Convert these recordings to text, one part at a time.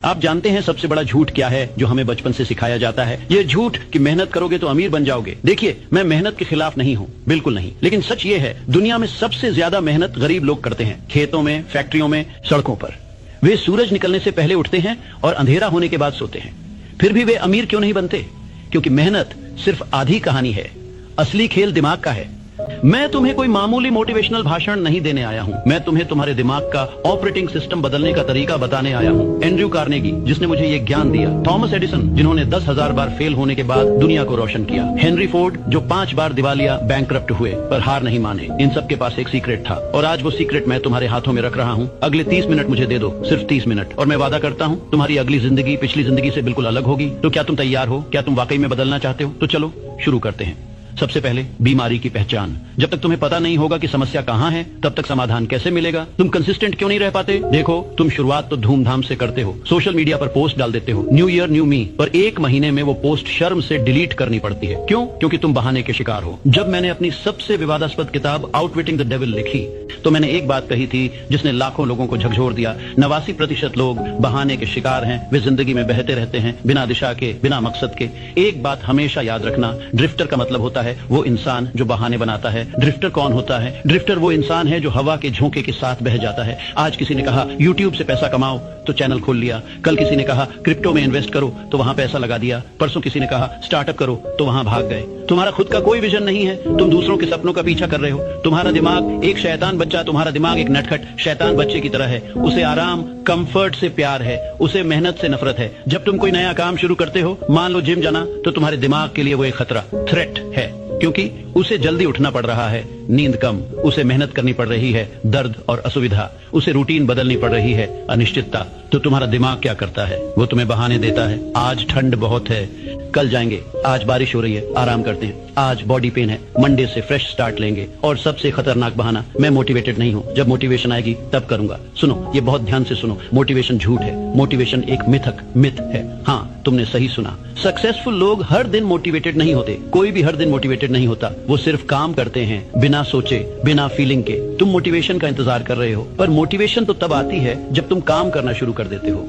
आप जानते हैं सबसे बड़ा झूठ क्या है जो हमें बचपन से सिखाया जाता है? ये झूठ कि मेहनत करोगे तो अमीर बन जाओगे। देखिए, मैं मेहनत के खिलाफ नहीं हूँ, बिल्कुल नहीं, लेकिन सच ये है दुनिया में सबसे ज्यादा मेहनत गरीब लोग करते हैं। खेतों में, फैक्ट्रियों में, सड़कों पर। वे सूरज निकलने से पहले उठते हैं और अंधेरा होने के बाद सोते हैं। फिर भी वे अमीर क्यों नहीं बनते? क्योंकि मेहनत सिर्फ आधी कहानी है, असली खेल दिमाग का है। मैं तुम्हें कोई मामूली मोटिवेशनल भाषण नहीं देने आया हूं, मैं तुम्हें तुम्हारे दिमाग का ऑपरेटिंग सिस्टम बदलने का तरीका बताने आया हूं। एंड्रयू कार्नेगी, जिसने मुझे ये ज्ञान दिया, थॉमस एडिसन, जिन्होंने 10,000 बार फेल होने के बाद दुनिया को रोशन किया, हेनरी फोर्ड, जो 5 बार दिवालिया बैंकरप्ट हुए पर हार नहीं माने। इन सब के पास एक सीक्रेट था और आज वो सीक्रेट मैं तुम्हारे हाथों में रख रहा हूँ। अगले 30 मिनट मुझे दे दो, सिर्फ 30 मिनट, और मैं वादा करता हूँ तुम्हारी अगली जिंदगी पिछली जिंदगी से बिल्कुल अलग होगी। तो क्या तुम तैयार हो? क्या तुम वाकई में बदलना चाहते हो? तो चलो शुरू करते हैं। सबसे पहले बीमारी की पहचान। जब तक तुम्हें पता नहीं होगा कि समस्या कहाँ है, तब तक समाधान कैसे मिलेगा? तुम कंसिस्टेंट क्यों नहीं रह पाते? देखो, तुम शुरुआत तो धूमधाम से करते हो, सोशल मीडिया पर पोस्ट डाल देते हो, न्यू ईयर न्यू मी, पर 1 महीने में वो पोस्ट शर्म से डिलीट करनी पड़ती है। क्यों? क्योंकि तुम बहाने के शिकार हो। जब मैंने अपनी सबसे विवादास्पद किताब आउटविटिंग द डेविल लिखी, तो मैंने एक बात कही थी जिसने लाखों लोगों को झकझोर दिया। 89% लोग बहाने के शिकार हैं। वे जिंदगी में बहते रहते हैं, बिना दिशा के, बिना मकसद के। एक बात हमेशा याद रखना, ड्रिफ्टर का मतलब होता है वो इंसान जो बहाने बनाता है। ड्रिफ्टर कौन होता है? ड्रिफ्टर वो इंसान है जो हवा के झोंके के साथ बह जाता है। आज किसी ने कहा YouTube से पैसा कमाओ, तो चैनल खोल लिया। कल किसी ने कहा क्रिप्टो में इन्वेस्ट करो, तो वहां पैसा लगा दिया। परसों किसी ने कहा स्टार्टअप करो, तो वहां भाग गए। तुम्हारा खुद का कोई विजन नहीं है, तुम दूसरों के सपनों का पीछा कर रहे हो। तुम्हारा दिमाग एक शैतान बच्चा, तुम्हारा दिमाग एक नटखट शैतान बच्चे की तरह है। उसे आराम, कंफर्ट से प्यार है, उसे मेहनत से नफरत है। जब तुम कोई नया काम शुरू करते हो, मान लो जिम जाना, तो तुम्हारे दिमाग के लिए वो एक खतरा, थ्रेट है, क्योंकि उसे जल्दी उठना पड़ रहा है, नींद कम, उसे मेहनत करनी पड़ रही है, दर्द और असुविधा, उसे रूटीन बदलनी पड़ रही है, अनिश्चितता। तो तुम्हारा दिमाग क्या करता है? वो तुम्हें बहाने देता है। आज ठंड बहुत है, कल जाएंगे। आज बारिश हो रही है, आराम करते हैं। आज बॉडी पेन है, मंडे से फ्रेश स्टार्ट लेंगे। और सबसे खतरनाक बहाना, मैं मोटिवेटेड नहीं हूँ, जब मोटिवेशन आएगी तब करूंगा। सुनो, ये बहुत ध्यान से सुनो, मोटिवेशन झूठ है। मोटिवेशन एक मिथ है। हाँ, तुमने सही सुना। सक्सेसफुल लोग हर दिन मोटिवेटेड नहीं होते। कोई भी हर दिन मोटिवेटेड नहीं होता। वो सिर्फ काम करते हैं, बिना सोचे, बिना फीलिंग के। तुम मोटिवेशन का इंतजार कर रहे हो, पर मोटिवेशन तो तब आती है जब तुम काम करना शुरू कर देते हो।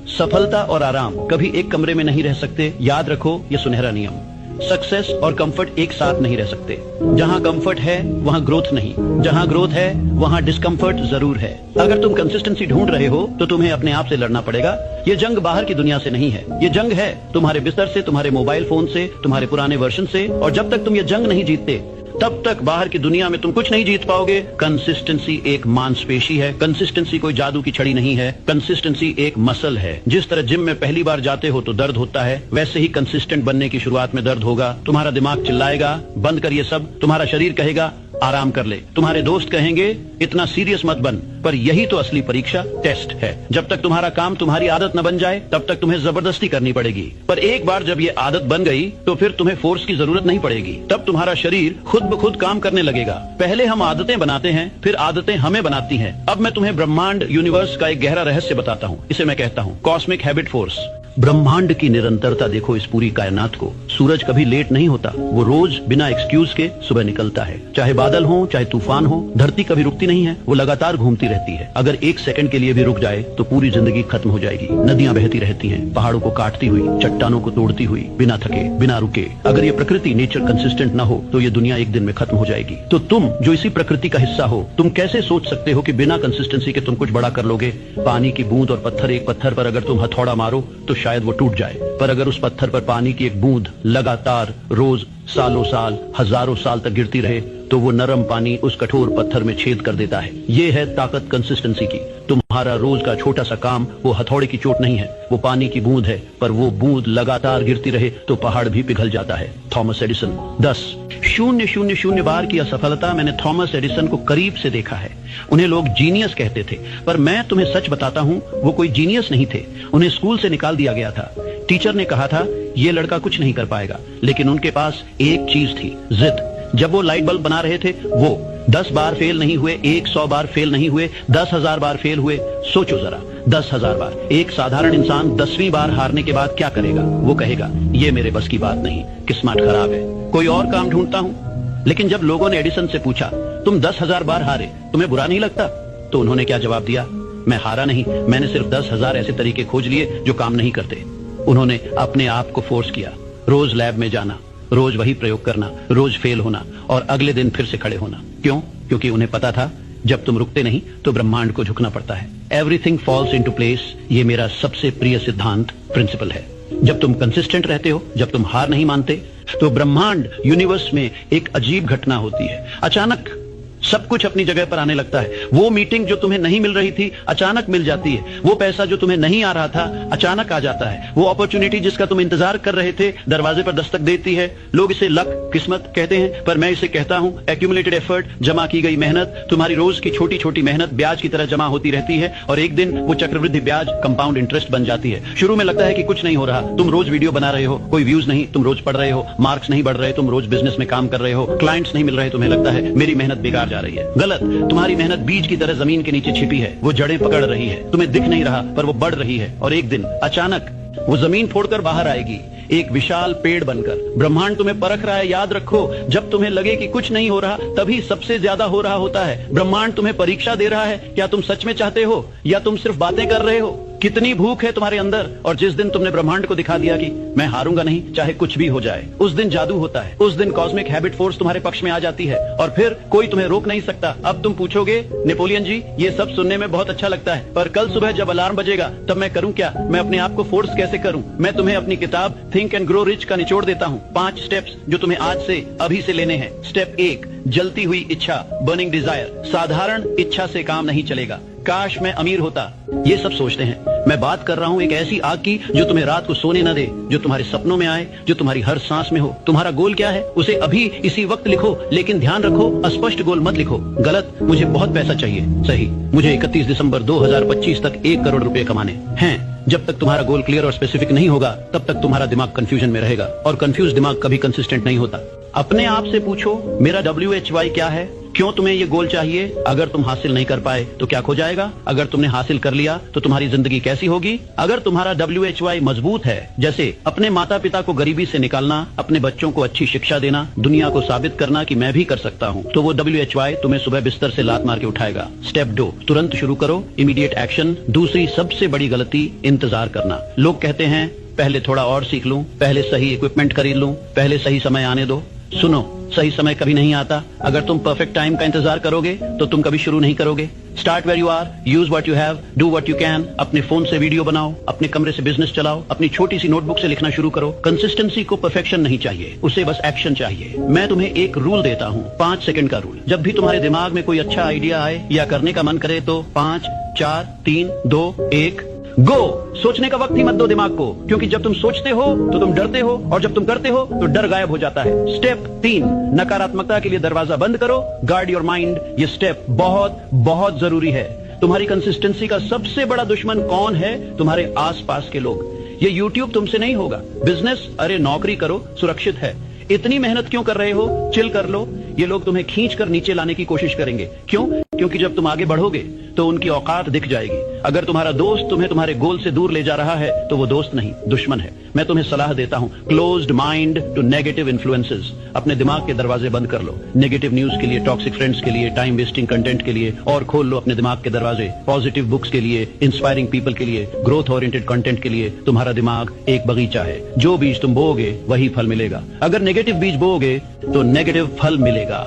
सफलता और आराम कभी एक कमरे में नहीं रह सकते। याद रखो ये सुनहरा नियम। सक्सेस और कंफर्ट एक साथ नहीं रह सकते। जहां कंफर्ट है वहां ग्रोथ नहीं, जहां ग्रोथ है वहां डिस्कंफर्ट जरूर है। अगर तुम कंसिस्टेंसी ढूंढ रहे हो तो तुम्हें अपने आप से लड़ना पड़ेगा। ये जंग बाहर की दुनिया से नहीं है, ये जंग है तुम्हारे बिस्तर से, तुम्हारे मोबाइल फोन से, तुम्हारे पुराने वर्जन से। और जब तक तुम ये जंग नहीं जीतते, तब तक बाहर की दुनिया में तुम कुछ नहीं जीत पाओगे। कंसिस्टेंसी एक मांसपेशी है, कंसिस्टेंसी कोई जादू की छड़ी नहीं है। कंसिस्टेंसी एक मसल है। जिस तरह जिम में पहली बार जाते हो तो दर्द होता है, वैसे ही कंसिस्टेंट बनने की शुरुआत में दर्द होगा। तुम्हारा दिमाग चिल्लाएगा बंद कर ये सब, तुम्हारा शरीर कहेगा आराम कर ले, तुम्हारे दोस्त कहेंगे इतना सीरियस मत बन। पर यही तो असली परीक्षा, टेस्ट है। जब तक तुम्हारा काम तुम्हारी आदत न बन जाए, तब तक तुम्हें जबरदस्ती करनी पड़ेगी। पर एक बार जब ये आदत बन गई, तो फिर तुम्हें फोर्स की जरूरत नहीं पड़ेगी। तब तुम्हारा शरीर खुद ब खुद काम करने लगेगा। पहले हम आदतें बनाते हैं, फिर आदतें हमें बनाती हैं। अब मैं तुम्हें ब्रह्मांड, यूनिवर्स का एक गहरा रहस्य बताता हूँ। इसे मैं कहता हूँ कॉस्मिक हैबिट फोर्स। ब्रह्मांड की निरंतरता देखो इस पूरी कायनात को। सूरज कभी लेट नहीं होता, वो रोज बिना एक्सक्यूज के सुबह निकलता है। चाहे बादल हो, चाहे तूफान हो, धरती कभी रुकती नहीं है, वो लगातार घूमती रहती है। अगर 1 सेकंड के लिए भी रुक जाए तो पूरी जिंदगी खत्म हो जाएगी। नदियां बहती रहती हैं, पहाड़ों को काटती हुई, चट्टानों को तोड़ती हुई, बिना थके, बिना रुके। अगर ये प्रकृति, नेचर कंसिस्टेंट ना हो तो ये दुनिया एक दिन में खत्म हो जाएगी। तो तुम जो इसी प्रकृति का हिस्सा हो, तुम कैसे सोच सकते हो कि बिना कंसिस्टेंसी के तुम कुछ बड़ा कर लोगे? पानी की बूंद और पत्थर, एक पत्थर पर अगर तुम हथौड़ा मारो तो शायद वो टूट जाए, पर अगर उस पत्थर पर पानी की एक बूंद लगातार रोज, सालों साल, हजारों साल तक गिरती रहे, तो वो नरम पानी उस कठोर पत्थर में छेद कर देता है। ये है ताकत कंसिस्टेंसी की। तुम्हारा रोज का छोटा सा काम वो हथौड़े की चोट नहीं है, वो पानी की बूंद है, पर वो बूंद लगातार गिरती रहे तो पहाड़ भी पिघल जाता है। Thomas Edison. 10,000 बार की असफलता मैंने थॉमस एडिसन को करीब से देखा है। उन्हें लोग जीनियस कहते थे, पर मैं तुम्हें सच बताता हूँ, वो कोई जीनियस नहीं थे। उन्हें स्कूल से निकाल दिया गया था। टीचर ने कहा था ये लड़का कुछ नहीं कर पाएगा, लेकिन उनके पास एक चीज थी, जिद। जब वो लाइट बल्ब बना रहे थे, वो 10 बार फेल नहीं हुए, 100 बार फेल नहीं हुए, 10,000 बार फेल हुए। सोचो जरा, 10,000 बार। एक साधारण इंसान 10वीं बार हारने के बाद क्या करेगा? वो कहेगा ये मेरे बस की बात नहीं, किस्मत खराब है, कोई और काम ढूंढता हूँ। लेकिन जब लोगों ने एडिसन से पूछा तुम 10,000 बार हारे, तुम्हें बुरा नहीं लगता? तो उन्होंने क्या जवाब दिया? मैं हारा नहीं, मैंने सिर्फ 10,000 ऐसे तरीके खोज लिए जो काम नहीं करते। उन्होंने अपने आप को फोर्स किया, रोज लैब में जाना, रोज वही प्रयोग करना, रोज फेल होना और अगले दिन फिर से खड़े होना। क्यों? क्योंकि उन्हें पता था जब तुम रुकते नहीं तो ब्रह्मांड को झुकना पड़ता है। एवरीथिंग फॉल्स इनटू प्लेस, ये मेरा सबसे प्रिय सिद्धांत, प्रिंसिपल है। जब तुम कंसिस्टेंट रहते हो, जब तुम हार नहीं मानते, तो ब्रह्मांड यूनिवर्स में एक अजीब घटना होती है। अचानक सब कुछ अपनी जगह पर आने लगता है। वो मीटिंग जो तुम्हें नहीं मिल रही थी अचानक मिल जाती है। वो पैसा जो तुम्हें नहीं आ रहा था अचानक आ जाता है। वो अपॉर्चुनिटी जिसका तुम इंतजार कर रहे थे दरवाजे पर दस्तक देती है। लोग इसे लक, किस्मत कहते हैं, पर मैं इसे कहता हूं एक्यूमुलेटेड एफर्ट, जमा की गई मेहनत। तुम्हारी रोज की छोटी छोटी मेहनत ब्याज की तरह जमा होती रहती है और एक दिन वो चक्रवृद्धि ब्याज कंपाउंड इंटरेस्ट बन जाती है। शुरू में लगता है कि कुछ नहीं हो रहा, तुम रोज वीडियो बना रहे हो, कोई व्यूज नहीं, तुम रोज पढ़ रहे हो, मार्क्स नहीं बढ़ रहे, तुम रोज बिजनेस में काम कर रहे हो, क्लाइंट्स नहीं मिल रहे, तुम्हें लगता है मेरी मेहनत बेकार जा रही है। गलत, तुम्हारी मेहनत बीज की तरह जमीन के नीचे छिपी है। वो जड़ें पकड़ रही है, तुम्हें दिख नहीं रहा पर वो बढ़ रही है और एक दिन अचानक वो जमीन फोड़कर बाहर आएगी, एक विशाल पेड़ बनकर। ब्रह्मांड तुम्हें परख रहा है, याद रखो, जब तुम्हें लगे कि कुछ नहीं हो रहा तभी सबसे ज्यादा हो रहा होता है। ब्रह्मांड तुम्हें परीक्षा दे रहा है, क्या तुम सच में चाहते हो या तुम सिर्फ बातें कर रहे हो। कितनी भूख है तुम्हारे अंदर, और जिस दिन तुमने ब्रह्मांड को दिखा दिया कि मैं हारूंगा नहीं चाहे कुछ भी हो जाए, उस दिन जादू होता है। उस दिन कॉस्मिक हैबिट फोर्स तुम्हारे पक्ष में आ जाती है और फिर कोई तुम्हें रोक नहीं सकता। अब तुम पूछोगे नेपोलियन जी ये सब सुनने में बहुत अच्छा लगता है, पर कल सुबह जब अलार्म बजेगा तब मैं करूं क्या, मैं अपने आप को फोर्स कैसे करूं। मैं तुम्हें अपनी किताब थिंक एंड ग्रो रिच का निचोड़ देता हूं। 5 स्टेप्स जो तुम्हें आज से अभी से लेने हैं। स्टेप 1, जलती हुई इच्छा, बर्निंग डिजायर। साधारण इच्छा से काम नहीं चलेगा। काश मैं अमीर होता, ये सब सोचते हैं। मैं बात कर रहा हूं एक ऐसी आग की जो तुम्हें रात को सोने न दे, जो तुम्हारे सपनों में आए, जो तुम्हारी हर सांस में हो। तुम्हारा गोल क्या है उसे अभी इसी वक्त लिखो, लेकिन ध्यान रखो अस्पष्ट गोल मत लिखो। गलत, मुझे बहुत पैसा चाहिए। सही, मुझे 31 दिसंबर 2025 तक 1 करोड़ रुपए कमाने हैं। जब तक तुम्हारा गोल क्लियर और स्पेसिफिक नहीं होगा तब तक तुम्हारा दिमाग कंफ्यूजन में रहेगा और कंफ्यूज दिमाग कभी कंसिस्टेंट नहीं होता। अपने आप से पूछो मेरा WHY क्या है, क्यों तुम्हें ये गोल चाहिए। अगर तुम हासिल नहीं कर पाए तो क्या खो जाएगा, अगर तुमने हासिल कर लिया तो तुम्हारी जिंदगी कैसी होगी। अगर तुम्हारा WHY मजबूत है, जैसे अपने माता पिता को गरीबी से निकालना, अपने बच्चों को अच्छी शिक्षा देना, दुनिया को साबित करना कि मैं भी कर सकता हूँ, तो वो WHY तुम्हें सुबह बिस्तर से लात मार के उठाएगा। स्टेप 2, तुरंत शुरू करो, इमीडिएट एक्शन। दूसरी सबसे बड़ी गलती, इंतजार करना। लोग कहते हैं पहले थोड़ा और सीख लूं, पहले सही इक्विपमेंट खरीद लूं, पहले सही समय आने दो। सुनो, सही समय कभी नहीं आता। अगर तुम परफेक्ट टाइम का इंतजार करोगे तो तुम कभी शुरू नहीं करोगे। Start where you are, use what you have, do what you can. अपने फोन से वीडियो बनाओ, अपने कमरे से बिजनेस चलाओ, अपनी छोटी सी नोटबुक से लिखना शुरू करो। कंसिस्टेंसी को परफेक्शन नहीं चाहिए, उसे बस एक्शन चाहिए। मैं तुम्हें एक रूल देता हूँ, 5 सेकंड का रूल। जब भी तुम्हारे दिमाग में कोई अच्छा आइडिया आए या करने का मन करे तो 5, 4, 3, 2, 1 गो। सोचने का वक्त ही मत दो दिमाग को, क्योंकि जब तुम सोचते हो तो तुम डरते हो और जब तुम करते हो तो डर गायब हो जाता है। स्टेप 3, नकारात्मकता के लिए दरवाजा बंद करो, गार्ड योर माइंड। ये स्टेप बहुत बहुत जरूरी है। तुम्हारी कंसिस्टेंसी का सबसे बड़ा दुश्मन कौन है? तुम्हारे आसपास के लोग। ये YouTube तुमसे नहीं होगा। बिजनेस, अरे नौकरी करो, सुरक्षित है। इतनी मेहनत क्यों कर रहे हो, चिल कर लो। ये लोग तुम्हें खींच कर नीचे लाने की कोशिश करेंगे। क्यों? क्योंकि जब तुम आगे बढ़ोगे तो उनकी औकात दिख जाएगी। अगर तुम्हारा दोस्त तुम्हें तुम्हारे गोल से दूर ले जा रहा है तो वो दोस्त नहीं, दुश्मन है। मैं तुम्हें सलाह देता हूं, closed mind to negative influences. अपने दिमाग के दरवाजे बंद कर लो, नेगेटिव न्यूज के लिए, टॉक्सिक फ्रेंड्स के लिए, टाइम वेस्टिंग कंटेंट के लिए, और खोल लो अपने दिमाग के दरवाजे पॉजिटिव बुक्स के लिए, इंस्पायरिंग पीपल के लिए, ग्रोथ ओरिएंटेड कंटेंट के लिए। तुम्हारा दिमाग एक बगीचा है, जो बीज तुम बोओगे वही फल मिलेगा। अगर नेगेटिव बीज बोओगे तो नेगेटिव फल मिलेगा।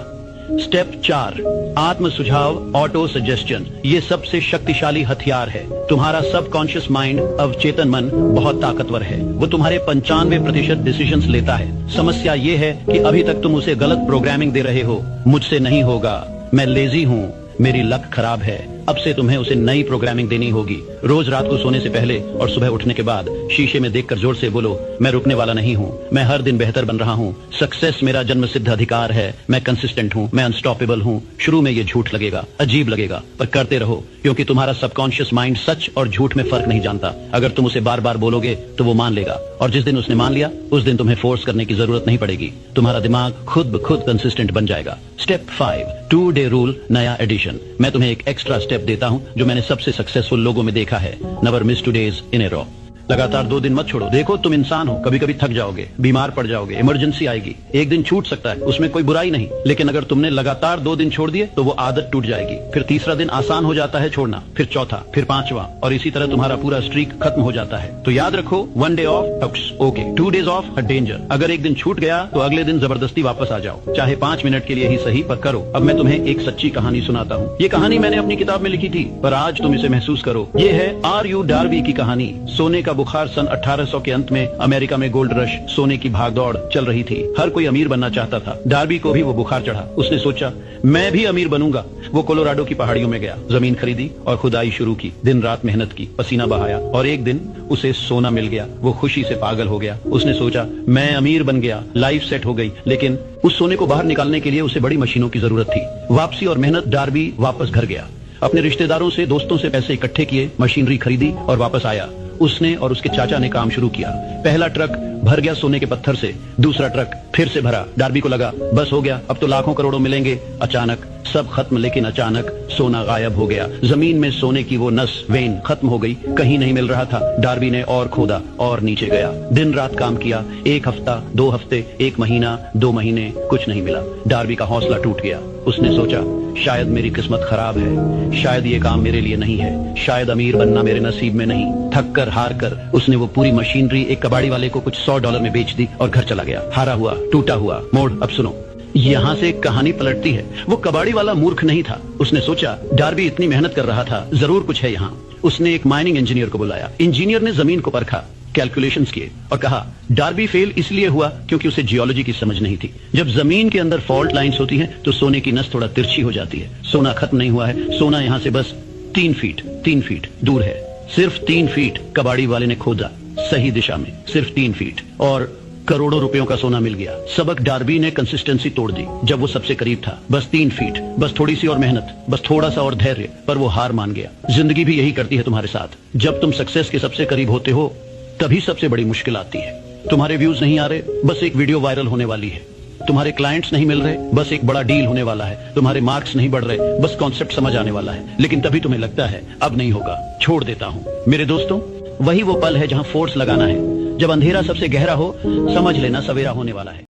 स्टेप 4, आत्म सुझाव, ऑटो सजेस्शन। ये सबसे शक्तिशाली हथियार है। तुम्हारा सबकॉन्शियस माइंड, अवचेतन मन बहुत ताकतवर है। वो तुम्हारे 95% डिसीजंस लेता है। समस्या ये है कि अभी तक तुम उसे गलत प्रोग्रामिंग दे रहे हो। मुझसे नहीं होगा, मैं लेजी हूँ, मेरी लक खराब है। अब से तुम्हें उसे नई प्रोग्रामिंग देनी होगी। रोज रात को सोने से पहले और सुबह उठने के बाद शीशे में देखकर जोर से बोलो, मैं रुकने वाला नहीं हूँ, मैं हर दिन बेहतर बन रहा हूँ, सक्सेस मेरा जन्म सिद्ध अधिकार है, मैं कंसिस्टेंट हूँ, मैं अनस्टॉपेबल हूँ। शुरू में ये झूठ लगेगा, अजीब लगेगा, पर करते रहो, क्योंकि तुम्हारा सबकॉन्शियस माइंड सच और झूठ में फर्क नहीं जानता। अगर तुम उसे बार बार बोलोगे तो वो मान लेगा, और जिस दिन उसने मान लिया उस दिन तुम्हें फोर्स करने की जरूरत नहीं पड़ेगी। तुम्हारा दिमाग खुद ब खुद कंसिस्टेंट बन जाएगा। स्टेप 5, 2 डे रूल, नया एडिशन। मैं तुम्हें एक एक्स्ट्रा स्टेप देता हूं जो मैंने सबसे सक्सेसफुल लोगों में देखा है। नेवर मिस 2 days इन ए रो। लगातार 2 दिन मत छोड़ो। देखो तुम इंसान हो, कभी कभी थक जाओगे, बीमार पड़ जाओगे, इमरजेंसी आएगी, एक दिन छूट सकता है, उसमें कोई बुराई नहीं। लेकिन अगर तुमने लगातार 2 दिन छोड़ दिए तो वो आदत टूट जाएगी। फिर तीसरा दिन आसान हो जाता है छोड़ना, फिर चौथा, फिर 5वां, और इसी तरह तुम्हारा पूरा स्ट्रीक खत्म हो जाता है। तो याद रखो, 1 day of okay, 2 days of a danger. अगर एक दिन छूट गया तो अगले दिन जबरदस्ती वापस आ जाओ, चाहे 5 मिनट के लिए ही सही, पर करो। अब मैं तुम्हें एक सच्ची कहानी सुनाता हूँ। ये कहानी मैंने अपनी किताब में लिखी थी, पर आज तुम इसे महसूस करो। ये है R.U. डार्बी की कहानी। सोने का बुखार सन 1800 के अंत में अमेरिका में गोल्ड रश, सोने की भागदौड़ चल रही थी। हर कोई अमीर बनना चाहता था। डार्बी को भी वो बुखार चढ़ा। उसने सोचा, मैं भी अमीर बनूंगा। वो कोलोराडो की पहाड़ियों में गया, जमीन खरीदी और खुदाई शुरू की। दिन रात मेहनत की, पसीना बहाया, और एक दिन उसे सोना मिल गया। वो खुशी से पागल हो गया। उसने सोचा, मैं अमीर बन गया, लाइफ सेट हो गई। लेकिन उस सोने को बाहर निकालने के लिए उसे बड़ी मशीनों की जरूरत थी। वापसी और मेहनत। डार्बी वापस घर गया, अपने रिश्तेदारों से, दोस्तों से पैसे इकट्ठे किए, मशीनरी खरीदी और वापस आया। उसने और उसके चाचा ने काम शुरू किया। पहला ट्रक भर गया सोने के पत्थर से, दूसरा ट्रक फिर से भरा। डार्बी को लगा, बस हो गया, अब तो लाखों करोड़ों मिलेंगे। अचानक सब खत्म, लेकिन अचानक सोना गायब हो गया। जमीन में सोने की वो नस, वेन खत्म हो गई, कहीं नहीं मिल रहा था। डार्बी ने और खोदा और नीचे गया, दिन रात काम किया। 1 हफ्ता, 2 हफ्ते, 1 महीना, 2 महीने, कुछ नहीं मिला। डार्बी का हौसला टूट गया। उसने सोचा, शायद मेरी किस्मत खराब है, शायद ये काम मेरे लिए नहीं है, शायद अमीर बनना मेरे नसीब में नहीं। थक कर, हार कर उसने वो पूरी मशीनरी एक कबाड़ी वाले को कुछ $100 में बेच दी और घर चला गया। हारा हुआ, टूटा हुआ। मोड़ अब सुनो, यहाँ से एक कहानी पलटती है। वो कबाड़ी वाला मूर्ख नहीं था। उसने सोचा, डार्बी इतनी मेहनत कर रहा था, जरूर कुछ है यहाँ। उसने एक माइनिंग इंजीनियर को बुलाया। इंजीनियर ने जमीन को परखा, कैलकुलेशंस किए और कहा, डार्बी फेल इसलिए हुआ क्योंकि उसे जियोलॉजी की समझ नहीं थी। जब जमीन के अंदर फॉल्ट लाइंस होती हैं तो सोने की नस थोड़ा तिरछी हो जाती है। सोना खत्म नहीं हुआ है, सोना यहाँ से बस 3 फीट दूर है। सिर्फ 3 फीट कबाड़ी वाले ने खोदा, सही दिशा में, सिर्फ 3 फीट, और करोड़ों रुपयों का सोना मिल गया। सबक डार्बी ने कंसिस्टेंसी तोड़ दी जब वो सबसे करीब था। बस 3 फीट, बस थोड़ी सी और मेहनत, बस थोड़ा सा और धैर्य, पर वो हार मान गया। जिंदगी भी यही करती है तुम्हारे साथ। जब तुम सक्सेस के सबसे करीब होते हो तभी सबसे बड़ी मुश्किल आती है। तुम्हारे व्यूज नहीं आ रहे, बस एक वीडियो वायरल होने वाली है। तुम्हारे क्लाइंट्स नहीं मिल रहे, बस एक बड़ा डील होने वाला है। तुम्हारे मार्क्स नहीं बढ़ रहे, बस कॉन्सेप्ट समझ आने वाला है। लेकिन तभी तुम्हें लगता है, अब नहीं होगा, छोड़ देता हूँ। मेरे दोस्तों, वही वो पल है जहाँ फोर्स लगाना है। जब अंधेरा सबसे गहरा हो, समझ लेना सवेरा होने वाला है।